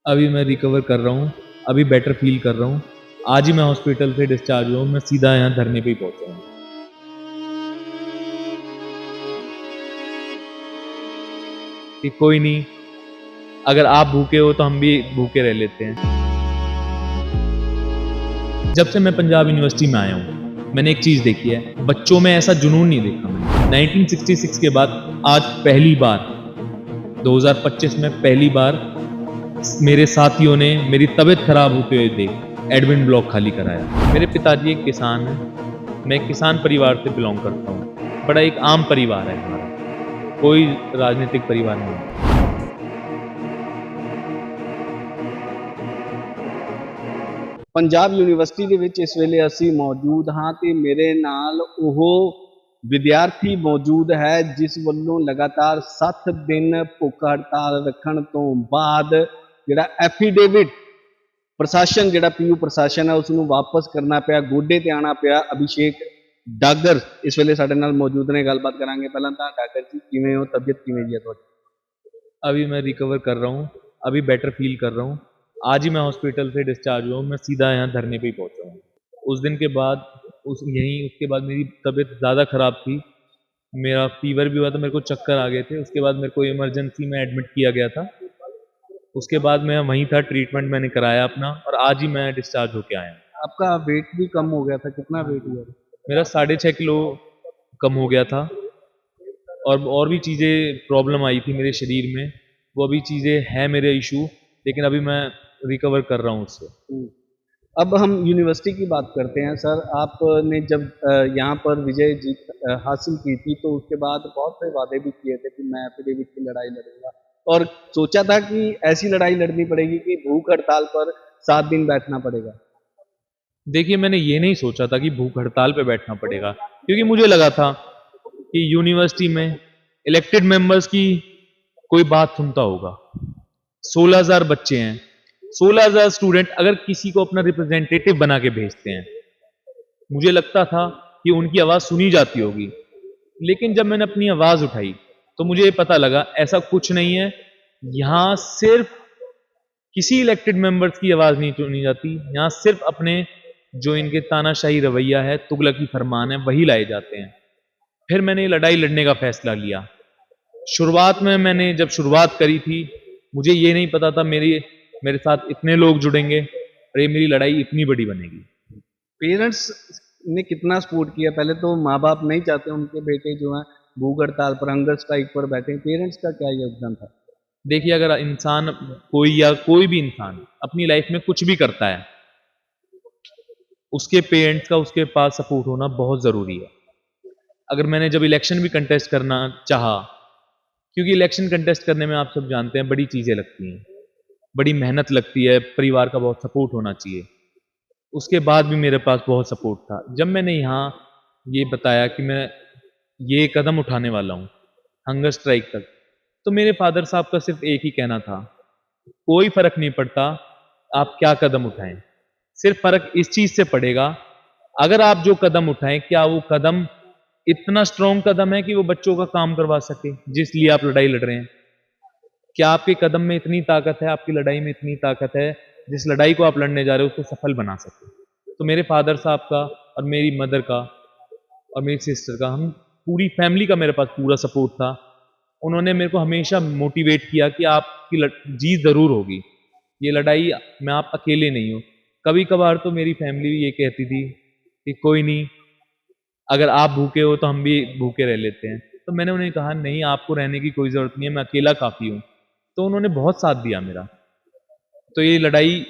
अभी मैं रिकवर कर रहा हूँ, अभी बेटर फ़ील कर रहा हूँ। आज ही मैं हॉस्पिटल से डिस्चार्ज हुआ हूँ, मैं सीधा यहाँ धरने पे ही पहुँचा हूँ। कि कोई नहीं, अगर आप भूखे हो तो हम भी भूखे रह लेते हैं। जब से मैं पंजाब यूनिवर्सिटी में आया हूँ, मैंने एक चीज़ देखी है, बच्चों में ऐसा जुनून नहीं देखा मैंने। 1966 के बाद आज पहली बार 2025 में पहली बार मेरे साथियों ने मेरी तबीयत खराब होते हुए देख एडमिन ब्लॉक खाली कराया। मेरे पिताजी एक किसान हैं, मैं एक किसान परिवार से बिलोंग करता हूँ। बड़ा एक आम परिवार है हमारा, कोई राजनीतिक परिवार नहीं है। ਪੰਜਾਬ ਯੂਨੀਵਰਸਿਟੀ ਦੇ ਵਿੱਚ ਇਸ ਵੇਲੇ ਅਸੀਂ ਮੌਜੂਦ ਹਾਂ ਤੇ ਮੇਰੇ ਨਾਲ ਉਹ ਵਿਦਿਆਰਥੀ ਮੌਜੂਦ ਹੈ ਜਿਸ ਵੱਲੋਂ ਲਗਾਤਾਰ 7 ਦਿਨ ਭੁੱਖ ਹੜਤਾਲ ਰੱਖਣ ਤੋਂ ਬਾਅਦ ਜਿਹੜਾ ਐਫੀਡੇਵਿਟ ਪ੍ਰਸ਼ਾਸਨ ਜਿਹੜਾ ਪੀਯੂ ਪ੍ਰਸ਼ਾਸਨ ਹੈ ਉਸ ਨੂੰ ਵਾਪਸ ਕਰਨਾ ਪਿਆ, ਗੋਡੇ ਤੇ ਆਣਾ ਪਿਆ। ਅਭਿਸ਼ੇਕ ਡਾਗਰ ਇਸ ਵੇਲੇ ਸਾਡੇ ਨਾਲ ਮੌਜੂਦ ਨੇ, ਗੱਲਬਾਤ ਕਰਾਂਗੇ। ਪਹਿਲਾਂ ਤਾਂ ਡਾਗਰ ਜੀ ਕਿਵੇਂ ਹੋ, ਤਬੀਅਤ ਕਿਵੇਂ ਜੀ ਹੈ ਤੁਹਾਡੀ? अभी मैं रिकवर कर रहा हूँ, अभी बेटर फ़ील कर रहा हूँ। आज ही मैं हॉस्पिटल से डिस्चार्ज हुआ हूँ, मैं सीधा यहाँ धरने पे ही पहुँचा हूँ। उस दिन के बाद उसके बाद मेरी तबीयत ज़्यादा ख़राब थी। मेरा फ़ीवर भी हुआ था, मेरे को चक्कर आ गए थे। उसके बाद मेरे को इमरजेंसी में एडमिट किया गया था। उसके बाद मैं वहीं था, ट्रीटमेंट मैंने कराया अपना और आज ही मैं डिस्चार्ज होके आया हूँ। आपका वेट भी कम हो गया था, कितना वेट हुआ था? मेरा 6.5 किलो कम हो गया था और भी चीज़ें प्रॉब्लम आई थी मेरे शरीर में। वो अभी चीज़ें हैं मेरे इशू, लेकिन अभी मैं रिकवर कर रहा हूँ उससे। अब हम यूनिवर्सिटी की बात करते हैं सर। आपने जब यहाँ पर विजय जीत हासिल की थी तो उसके बाद बहुत से वादे भी किए थे कि मैं एफिडेविट की लड़ाई लड़ूंगा और सोचा था कि ऐसी लड़ाई लड़नी पड़ेगी कि भूख हड़ताल पर 7 दिन बैठना पड़ेगा। देखिए, मैंने ये नहीं सोचा था कि भूख हड़ताल पे बैठना पड़ेगा, क्योंकि मुझे लगा था कि यूनिवर्सिटी में इलेक्टेड मेंबर्स की कोई बात सुनता होगा। 16,000 बच्चे हैं, 16,000 स्टूडेंट अगर किसी को अपना रिप्रेजेंटेटिव बना के भेजते हैं, मुझे लगता था कि उनकी आवाज़ सुनी जाती होगी। लेकिन जब मैंने अपनी आवाज़ उठाई तो मुझे ये पता लगा ऐसा कुछ नहीं है। यहाँ सिर्फ किसी इलेक्टेड मेंबर्स की आवाज़ नहीं सुनी जाती, यहाँ सिर्फ अपने जो इनके तानाशाही रवैया है, तुगलकी फरमान है, वही लाए जाते हैं। फिर मैंने ये लड़ाई लड़ने का फैसला लिया। शुरुआत में मैंने जब शुरुआत करी थी, मुझे ये नहीं पता था मेरे साथ इतने लोग जुड़ेंगे और ये मेरी लड़ाई इतनी बड़ी बनेगी। पेरेंट्स ने कितना सपोर्ट किया? पहले तो माँ बाप नहीं चाहते उनके बेटे जो हैं भूख हड़ताल पर, हंगर स्ट्राइक पर बैठे। पेरेंट्स का क्या योगदान था? देखिए, अगर इंसान कोई भी इंसान अपनी लाइफ में कुछ भी करता है, उसके पेरेंट्स का उसके पास सपोर्ट होना बहुत ज़रूरी है। अगर मैंने जब इलेक्शन भी कंटेस्ट करना चाहा, क्योंकि इलेक्शन कंटेस्ट करने में आप सब जानते हैं बड़ी चीज़ें लगती हैं, बड़ी मेहनत लगती है, परिवार का बहुत सपोर्ट होना चाहिए। उसके बाद भी मेरे पास बहुत सपोर्ट था। जब मैंने यहाँ ये बताया कि मैं ये कदम उठाने वाला हूँ, हंगर स्ट्राइक तक, तो मेरे फादर साहब का सिर्फ एक ही कहना था, कोई फ़र्क नहीं पड़ता आप क्या कदम उठाएं, सिर्फ फ़र्क इस चीज़ से पड़ेगा, अगर आप जो कदम उठाएं क्या वो कदम इतना स्ट्रॉन्ग कदम है कि वो बच्चों का काम करवा सके जिस लिए आप लड़ाई लड़ रहे हैं। क्या आपके कदम में इतनी ताकत है, आपकी लड़ाई में इतनी ताकत है, जिस लड़ाई को आप लड़ने जा रहे हो उसको सफल बना सके। तो मेरे फादर साहब का और मेरी मदर का और मेरी सिस्टर का, हम पूरी फैमिली का मेरे पास पूरा सपोर्ट था। उन्होंने मेरे को हमेशा मोटिवेट किया कि आपकी जीत ज़रूर होगी, ये लड़ाई में आप अकेले नहीं हो। कभी कभार तो मेरी फैमिली भी ये कहती थी कि कोई नहीं, अगर आप भूखे हो तो हम भी भूखे रह लेते हैं। तो मैंने उन्हें कहा नहीं, आपको रहने की कोई ज़रूरत नहीं है, मैं अकेला काफ़ी हूँ। तो उन्होंने बहुत साथ दिया मेरा। तो ये लड़ाई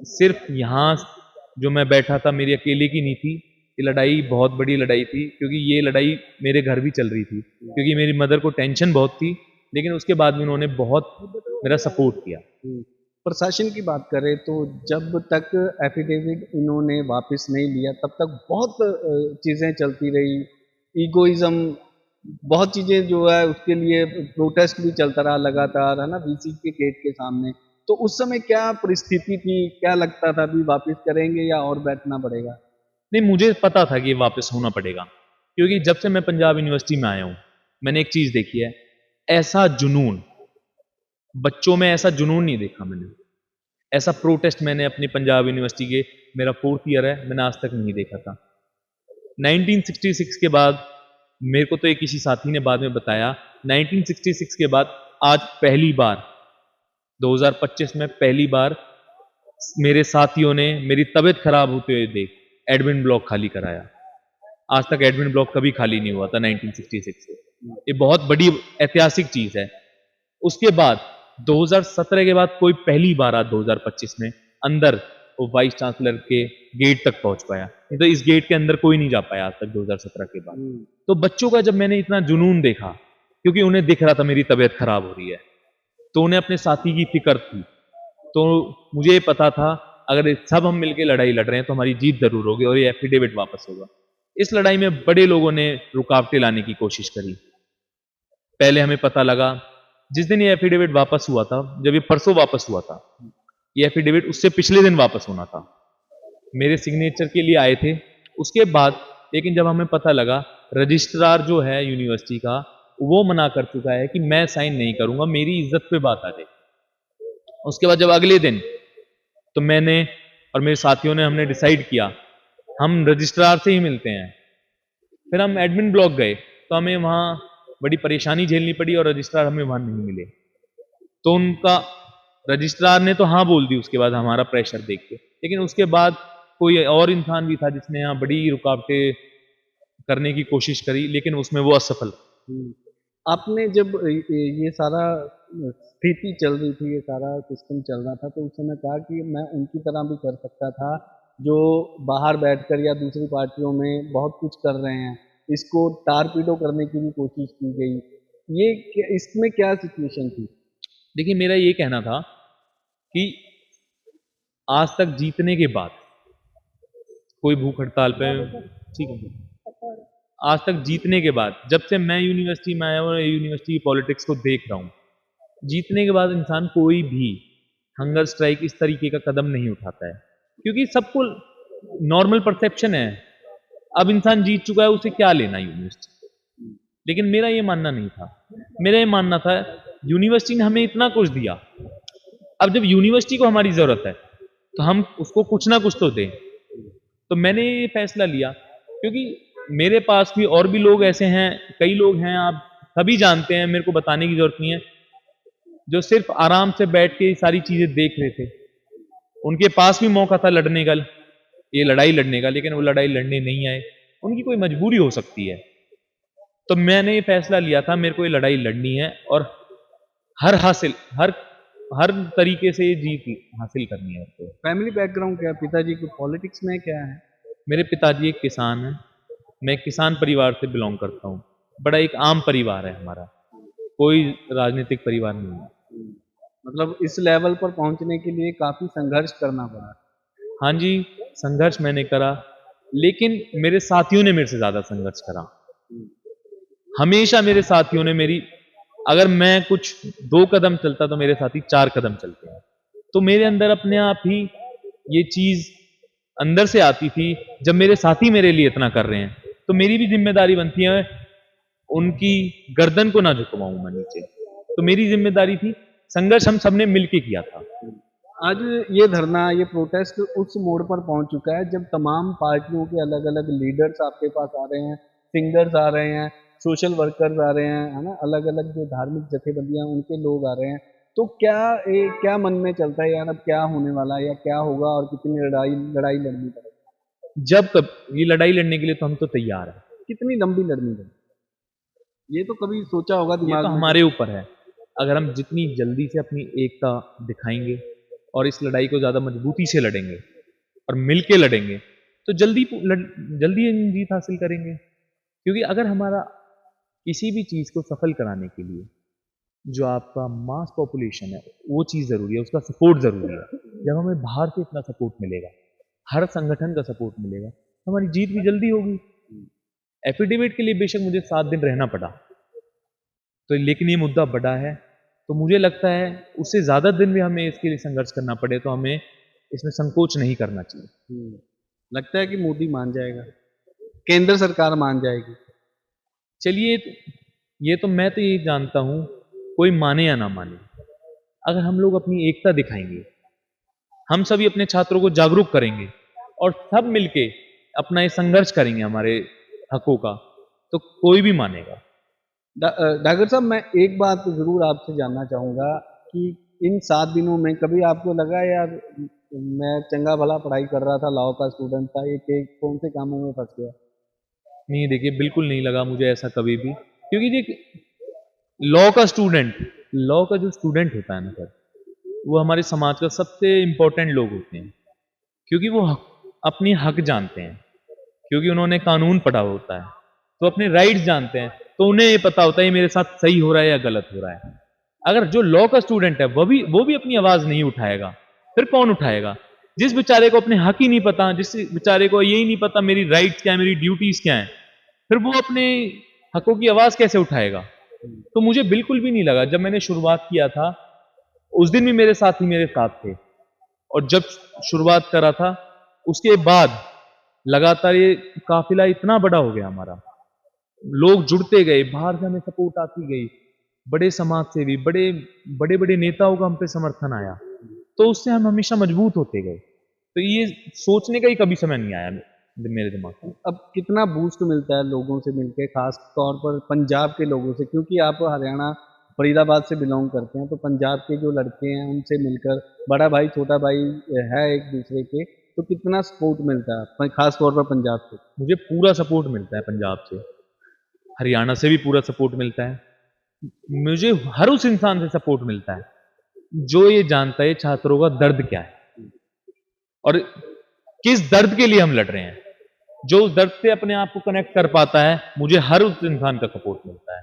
सिर्फ यहाँ जो मैं बैठा था मेरी अकेले की नहीं थी, ये लड़ाई बहुत बड़ी लड़ाई थी, क्योंकि ये लड़ाई मेरे घर भी चल रही थी, क्योंकि मेरी मदर को टेंशन बहुत थी, लेकिन उसके बाद भी उन्होंने बहुत मेरा सपोर्ट किया। प्रशासन की बात करें तो जब तक एफिडेविट इन्होंने वापस नहीं लिया तब तक बहुत चीज़ें चलती रही। ईगोइज्म, बहुत चीज़ें जो है उसके लिए प्रोटेस्ट भी चलता रहा लगातार, है ना, वीसी के गेट के सामने। तो उस समय क्या परिस्थिति थी? क्या लगता था अभी वापस करेंगे या और बैठना पड़ेगा? नहीं, मुझे पता था कि ये वापस होना पड़ेगा, क्योंकि जब से मैं पंजाब यूनिवर्सिटी में आया हूँ, मैंने एक चीज़ देखी है, ऐसा जुनून बच्चों में ऐसा जुनून नहीं देखा मैंने, ऐसा प्रोटेस्ट मैंने अपनी पंजाब यूनिवर्सिटी के, मेरा 4th ईयर है, मैंने आज तक नहीं देखा था। 1966 के बाद, मेरे को तो एक किसी साथी ने बाद में बताया, 1966 के बाद आज पहली बार 2025 में पहली बार मेरे साथियों ने मेरी तबीयत खराब होते हुए देख एडमिन ब्लॉक खाली कराया। आज तक एडमिन ब्लॉक कभी खाली नहीं हुआ था 1966 से। ये बहुत बड़ी ऐतिहासिक चीज है। उसके बाद 2017 के बाद कोई पहली बार आज 2025 में अंदर वो वाइस चांसलर के गेट तक पहुंच पाया, नहीं तो इस गेट के अंदर कोई नहीं जा पाया आज तक 2017 के बाद। तो बच्चों का जब मैंने इतना जुनून देखा, क्योंकि उन्हें दिख रहा था मेरी तबीयत खराब हो रही है, तो उन्हें अपने साथी की फिक्र थी, तो मुझे पता था अगर सब हम मिलकर लड़ाई लड़ रहे हैं तो हमारी जीत जरूर होगी और ये एफिडेविट वापस होगा। इस लड़ाई में बड़े लोगों ने रुकावटें लाने की कोशिश करी। पहले हमें पता लगा, जिस दिन ये एफिडेविट वापस हुआ था, जब ये परसों वापस हुआ था, ये एफिडेविट उससे पिछले दिन वापस होना था, मेरे सिग्नेचर के लिए आए थे। उसके बाद लेकिन जब हमें पता लगा, रजिस्ट्रार जो है यूनिवर्सिटी का, वो मना कर चुका है कि मैं साइन नहीं करूंगा, मेरी इज्जत पे बात आ जाए। उसके बाद जब अगले दिन, तो मैंने और मेरे साथियों ने हमने डिसाइड किया हम रजिस्ट्रार से ही मिलते हैं। फिर हम एडमिन ब्लॉक गए, तो हमें वहां बड़ी परेशानी झेलनी पड़ी और रजिस्ट्रार हमें वहां नहीं मिले। तो उनका रजिस्ट्रार ने तो हाँ बोल दी उसके बाद हमारा प्रेशर देख के, लेकिन उसके बाद कोई और इंसान भी था जिसने यहाँ बड़ी रुकावटें करने की कोशिश करी, लेकिन उसमें वो असफल। आपने जब ये सारा स्थिति चल रही थी, ये सारा सिस्टम चल रहा था, तो उस समय कहा कि मैं उनकी तरह भी कर सकता था जो बाहर बैठकर या दूसरी पार्टियों में बहुत कुछ कर रहे हैं, इसको टारपीडो करने की भी कोशिश की गई। इसमें क्या सिचुएशन थी? देखिए, मेरा ये कहना था कि आज तक जीतने के बाद कोई भूख हड़ताल पे, ठीक है, आज तक जीतने के बाद, जब से मैं यूनिवर्सिटी में आया हूँ, यूनिवर्सिटी की पॉलिटिक्स को देख रहा हूँ, जीतने के बाद इंसान कोई भी हंगर स्ट्राइक इस तरीके का कदम नहीं उठाता है, क्योंकि सबको नॉर्मल परसेप्शन है अब इंसान जीत चुका है, उसे क्या लेना यूनिवर्सिटी से। लेकिन मेरा ये मानना नहीं था। मेरा ये मानना था यूनिवर्सिटी ने हमें इतना कुछ दिया, अब जब यूनिवर्सिटी को हमारी जरूरत है तो हम उसको कुछ ना कुछ तो दें। तो मैंने ये फैसला लिया, क्योंकि मेरे पास भी और भी लोग ऐसे हैं, कई लोग हैं, आप सभी जानते हैं, मेरे को बताने की जरूरत नहीं है, जो सिर्फ आराम से बैठ के सारी चीजें देख रहे थे। उनके पास भी मौका था लड़ने का, ये लड़ाई लड़ने का, लेकिन वो लड़ाई लड़ने नहीं आए। उनकी कोई मजबूरी हो सकती है। तो मैंने ये फैसला लिया था मेरे को ये लड़ाई लड़नी है और हर हर तरीके से ये जीत हासिल करनी है। तो फैमिली बैकग्राउंड क्या है? पिताजी को पॉलिटिक्स में क्या है? मेरे पिताजी एक किसान हैं, मैं एक किसान परिवार से बिलोंग करता हूँ। बड़ा एक आम परिवार है हमारा, कोई राजनीतिक परिवार नहीं है। मतलब इस लेवल पर पहुंचने के लिए काफी संघर्ष करना पड़ा। हाँ जी, संघर्ष मैंने करा, लेकिन मेरे साथियों ने मेरे से ज्यादा संघर्ष करा। हमेशा मेरे साथियों ने मेरी, अगर मैं कुछ 2 कदम चलता तो मेरे साथी 4 कदम चलते हैं। तो मेरे अंदर अपने आप ही ये चीज अंदर से आती थी, जब मेरे साथी मेरे लिए इतना कर रहे हैं तो मेरी भी जिम्मेदारी बनती है उनकी गर्दन को ना झुकवाऊं मैं नीचे। तो मेरी जिम्मेदारी थी, संघर्ष हम सबने मिलके किया था। आज ये धरना, ये प्रोटेस्ट उस मोड़ पर पहुंच चुका है जब तमाम पार्टियों के अलग अलग लीडर्स आपके पास आ रहे हैं, सिंगर्स आ रहे हैं, सोशल वर्कर्स आ रहे हैं, है ना, अलग अलग जो धार्मिक जथेबंदियां उनके लोग आ रहे हैं। तो क्या मन में चलता है यार, अब क्या होने वाला है या क्या होगा और कितनी लड़ाई लड़नी पड़ेगी? जब कब ये लड़ाई लड़ने के लिए तो हम तो तैयार हैं। कितनी लंबी लड़नी पड़ेगी, ये तो कभी सोचा होगा ये दिमाग तो में? हमारे ऊपर है। अगर हम जितनी जल्दी से अपनी एकता दिखाएंगे और इस लड़ाई को ज्यादा मजबूती से लड़ेंगे और मिलके लड़ेंगे तो जल्दी जीत हासिल करेंगे। क्योंकि अगर हमारा किसी भी चीज को सफल कराने के लिए जो आपका मास पॉपुलेशन है वो चीज जरूरी है, उसका सपोर्ट जरूरी है। जब हमें बाहर से इतना सपोर्ट मिलेगा, हर संगठन का सपोर्ट मिलेगा, तो हमारी जीत भी जल्दी होगी। एफिडेविट के लिए बेशक मुझे 7 दिन रहना पड़ा, तो लेकिन ये मुद्दा बड़ा है, तो मुझे लगता है उससे ज्यादा दिन भी हमें इसके लिए संघर्ष करना पड़े तो हमें इसमें संकोच नहीं करना चाहिए। लगता है कि मोदी मान जाएगा, केंद्र सरकार मान जाएगी? चलिए, ये तो मैं तो ये जानता हूं, कोई माने या ना माने, अगर हम लोग अपनी एकता दिखाएंगे, हम सभी अपने छात्रों को जागरूक करेंगे और सब मिलके अपना ये संघर्ष करेंगे हमारे हकों का, तो कोई भी मानेगा। डॉक्टर साहब, मैं एक बात ज़रूर आपसे जानना चाहूँगा कि इन 7 दिनों में कभी आपको लगा यार मैं चंगा भला पढ़ाई कर रहा था, लॉ का स्टूडेंट था, ये कौन से कामों में फँस गया? नहीं, देखिए बिल्कुल नहीं लगा मुझे ऐसा कभी भी, क्योंकि देखिए लॉ का स्टूडेंट, लॉ का जो स्टूडेंट होता है ना सर, वो हमारे समाज का सबसे इम्पोर्टेंट लोग होते हैं, क्योंकि वो अपनी हक जानते हैं, क्योंकि उन्होंने कानून पढ़ा होता है, तो अपने राइट्स जानते हैं, तो उन्हें ये पता होता है ये मेरे साथ सही हो रहा है या गलत हो रहा है। अगर जो लॉ का स्टूडेंट है वो भी अपनी आवाज नहीं उठाएगा, फिर कौन उठाएगा? जिस बेचारे को अपने हक ही नहीं पता, जिस बेचारे को यही नहीं पता मेरी राइट्स क्या है, मेरी ड्यूटीज क्या है, फिर वो अपने हकों की आवाज कैसे उठाएगा? तो मुझे बिल्कुल भी नहीं लगा, जब मैंने शुरुआत किया था उस दिन भी मेरे साथी मेरे साथ थे, और जब शुरुआत करा था उसके बाद लगातार ये काफिला इतना बड़ा हो गया हमारा, लोग जुड़ते गए, बाहर से हमें सपोर्ट आती गई, बड़े समाज सेवी, बड़े बड़े बड़े नेताओं का हम पे समर्थन आया, तो उससे हम हमेशा मजबूत होते गए। तो ये सोचने का ही कभी समय नहीं आया मेरे दिमाग में। अब कितना बूस्ट मिलता है लोगों से मिलके, खास तौर पर पंजाब के लोगों से, क्योंकि आप हरियाणा फरीदाबाद से बिलोंग करते हैं, तो पंजाब के जो लड़के हैं उनसे मिलकर, बड़ा भाई छोटा भाई है एक दूसरे के, तो कितना सपोर्ट मिलता है खास तौर पर पंजाब से? मुझे पूरा सपोर्ट मिलता है पंजाब से, हरियाणा से भी पूरा सपोर्ट मिलता है, मुझे हर उस इंसान से सपोर्ट मिलता है जो ये जानता है छात्रों का दर्द क्या है और किस दर्द के लिए हम लड़ रहे हैं। जो उस दर्द से अपने आप को कनेक्ट कर पाता है, मुझे हर उस इंसान का सपोर्ट मिलता है,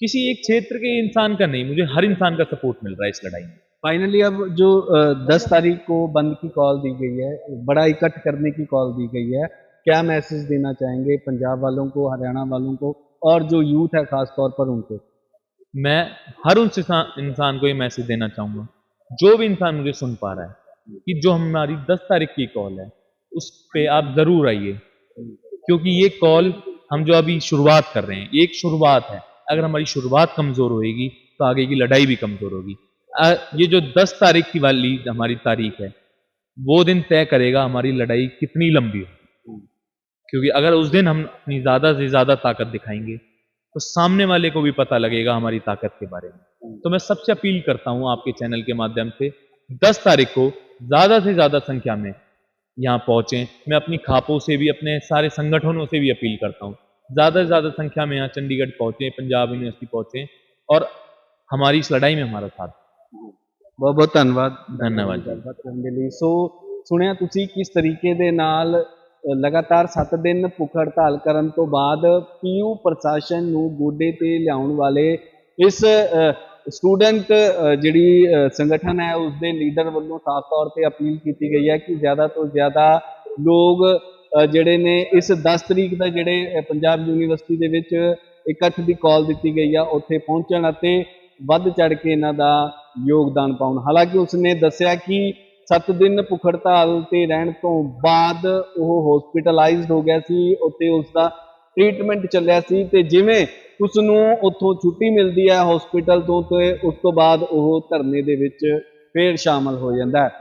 किसी एक क्षेत्र के इंसान का नहीं, मुझे हर इंसान का सपोर्ट मिल रहा है इस लड़ाई में। फाइनली अब जो 10 तारीख को बंद की कॉल दी गई है, बड़ा इकट्ठ करने की कॉल दी गई है, क्या मैसेज देना चाहेंगे पंजाब वालों को, हरियाणा वालों को, और जो यूथ है खास तौर पर उनको? मैं हर उस इंसान को ये मैसेज देना चाहूंगा, जो भी इंसान मुझे सुन पा रहा है, कि जो हमारी 10 तारीख की कॉल है उस पे आप जरूर आइए, क्योंकि ये कॉल हम जो अभी शुरुआत कर रहे हैं, ये एक शुरुआत है। अगर हमारी शुरुआत कमजोर होगी तो आगे की लड़ाई भी कमजोर होगी। ये जो 10 तारीख की वाली हमारी तारीख है, वो दिन तय करेगा हमारी लड़ाई कितनी लंबी हो, क्योंकि अगर उस दिन हम अपनी ज्यादा से ज्यादा ताकत दिखाएंगे तो सामने वाले को भी पता लगेगा हमारी ताकत के बारे में। तो मैं सबसे अपील करता हूं आपके चैनल के माध्यम से, 10 तारीख को ज्यादा से ज्यादा संख्या में यहाँ पहुंचे। मैं अपनी खापों से भी, अपने सारे संगठनों से भी अपील करता हूँ, ज्यादा से ज्यादा संख्या में यहाँ चंडीगढ़ पहुंचे, पंजाब यूनिवर्सिटी पहुंचे और हमारी इस लड़ाई में हमारा साथ। बहुत बहुत ਧੰਨਵਾਦ। धन्यवाद जी। ਗੱਲਬਾਤ ਕਰਨ ਦੇ ਲਈ। ਸੋ ਸੁਣਿਆ ਤੁਸੀਂ ਕਿਸ ਤਰੀਕੇ ਦੇ ਨਾਲ ਲਗਾਤਾਰ 7 ਦਿਨ ਭੁੱਖ ਹੜਤਾਲ ਕਰਨ ਤੋਂ ਬਾਅਦ ਪੀਯੂ ਪ੍ਰਸ਼ਾਸਨ ਨੂੰ ਗੋਡੇ ਤੇ ਲਿਆਉਣ ਵਾਲੇ ਇਸ ਸਟੂਡੈਂਟ ਜਿਹੜੀ ਸੰਗਠਨ ਹੈ ਉਸ ਦੇ ਲੀਡਰ ਵੱਲੋਂ ਸਾਫ਼ ਤੌਰ ਤੇ ਅਪੀਲ ਕੀਤੀ ਗਈ ਹੈ ਕਿ ਜ਼ਿਆਦਾ ਤੋਂ ਜ਼ਿਆਦਾ ਲੋਕ ਜਿਹੜੇ ਨੇ ਇਸ 10 ਤਰੀਕ ਦਾ ਜਿਹੜੇ ਪੰਜਾਬ ਯੂਨੀਵਰਸਿਟੀ ਦੇ ਵਿੱਚ ਇਕੱਠ ਦੀ ਕਾਲ ਦਿੱਤੀ ਗਈ ਆ ਉੱਥੇ ਪਹੁੰਚਣ ਅਤੇ ਵੱਧ ਚੜ ਕੇ ਇਹਨਾਂ ਦਾ ਯੋਗਦਾਨ ਪਾਉਣ। ਹਾਲਾਂਕਿ ਉਸਨੇ ਦੱਸਿਆ ਕਿ 7 ਦਿਨ ਭੁੱਖ ਹੜਤਾਲ ਤੇ ਰਹਿਣ ਤੋਂ ਬਾਅਦ ਉਹ ਹਸਪੀਟਲਾਈਜ਼ਡ ਹੋ ਗਿਆ ਸੀ, ਉੱਥੇ ਉਸ ਦਾ ਟ੍ਰੀਟਮੈਂਟ ਚੱਲਿਆ ਸੀ ਤੇ ਜਿਵੇਂ ਉਸ ਨੂੰ ਉੱਥੋਂ ਛੁੱਟੀ ਮਿਲਦੀ ਹੈ ਹਸਪੀਟਲ ਤੋਂ ਤੇ ਉਸ ਤੋਂ ਬਾਅਦ ਉਹ ਧਰਨੇ ਦੇ ਵਿੱਚ ਫੇਰ ਸ਼ਾਮਲ ਹੋ ਜਾਂਦਾ ਹੈ।